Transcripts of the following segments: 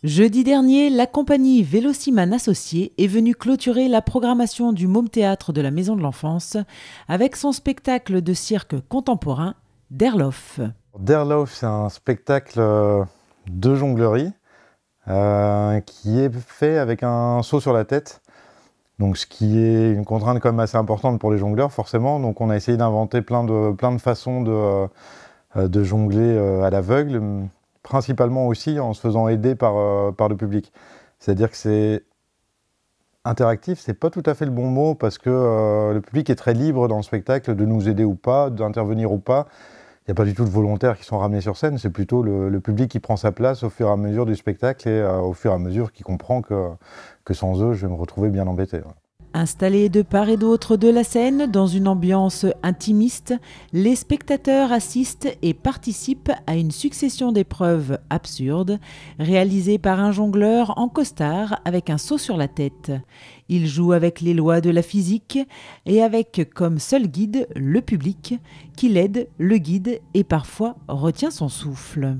Jeudi dernier, la compagnie Vélociman Associés est venue clôturer la programmation du Môme Théâtre de la Maison de l'Enfance avec son spectacle de cirque contemporain Derlof. Derlof, c'est un spectacle de jonglerie qui est fait avec un seau sur la tête. Donc, ce qui est une contrainte quand même assez importante pour les jongleurs, forcément. Donc, on a essayé d'inventer plein de façons de jongler à l'aveugle, principalement aussi en se faisant aider par le public. C'est-à-dire que c'est interactif, c'est pas tout à fait le bon mot, parce que le public est très libre dans le spectacle de nous aider ou pas, d'intervenir ou pas. Il n'y a pas du tout de volontaires qui sont ramenés sur scène, c'est plutôt le public qui prend sa place au fur et à mesure du spectacle et au fur et à mesure qu'il comprend que sans eux, je vais me retrouver bien embêté. Ouais. Installés de part et d'autre de la scène, dans une ambiance intimiste, les spectateurs assistent et participent à une succession d'épreuves absurdes, réalisées par un jongleur en costard avec un seau sur la tête. Il joue avec les lois de la physique et avec comme seul guide le public, qui l'aide, le guide et parfois retient son souffle.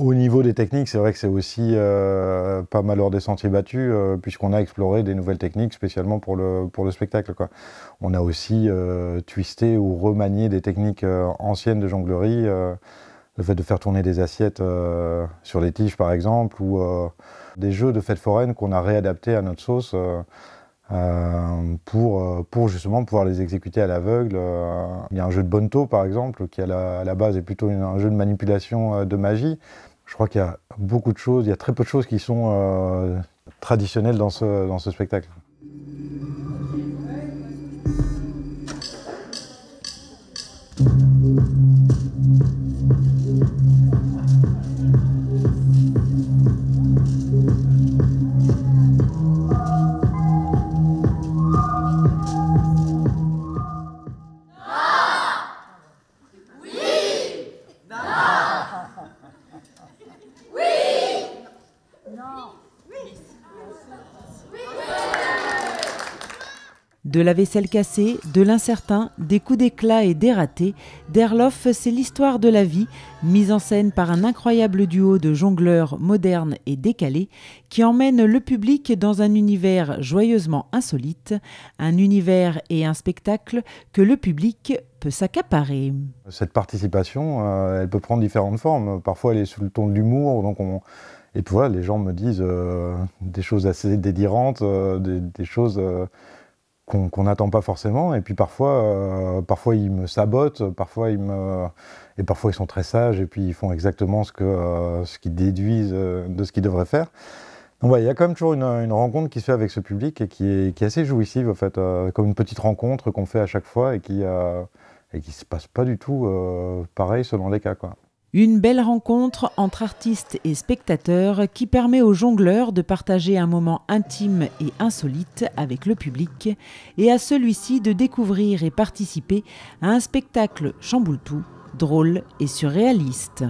Au niveau des techniques, c'est vrai que c'est aussi pas mal hors des sentiers battus, puisqu'on a exploré des nouvelles techniques spécialement pour le spectacle, quoi. On a aussi twisté ou remanié des techniques anciennes de jonglerie, le fait de faire tourner des assiettes sur les tiges par exemple, ou des jeux de fêtes foraines qu'on a réadaptés à notre sauce pour justement pouvoir les exécuter à l'aveugle. Il y a un jeu de bonneto par exemple, qui à la base est plutôt un jeu de manipulation de magie. Je crois qu'il y a beaucoup de choses, il y a très peu de choses qui sont traditionnelles dans ce spectacle. De la vaisselle cassée, de l'incertain, des coups d'éclat et des ratés, Derlof, c'est l'histoire de la vie, mise en scène par un incroyable duo de jongleurs modernes et décalés qui emmène le public dans un univers joyeusement insolite, un univers et un spectacle que le public peut s'accaparer. Cette participation, elle peut prendre différentes formes. Parfois, elle est sous le ton de l'humour, et puis voilà, les gens me disent des choses assez délirantes, des choses qu'on n'attend pas forcément, et puis parfois ils me sabotent, parfois ils sont très sages, et puis ils font exactement ce qu'ils déduisent de ce qu'ils devraient faire. Donc ouais, il y a quand même toujours une rencontre qui se fait avec ce public, et qui est assez jouissive en fait, comme une petite rencontre qu'on fait à chaque fois, et qui se passe pas du tout pareil selon les cas, quoi. Une belle rencontre entre artistes et spectateurs qui permet aux jongleurs de partager un moment intime et insolite avec le public et à celui-ci de découvrir et participer à un spectacle chamboule-tout, drôle et surréaliste.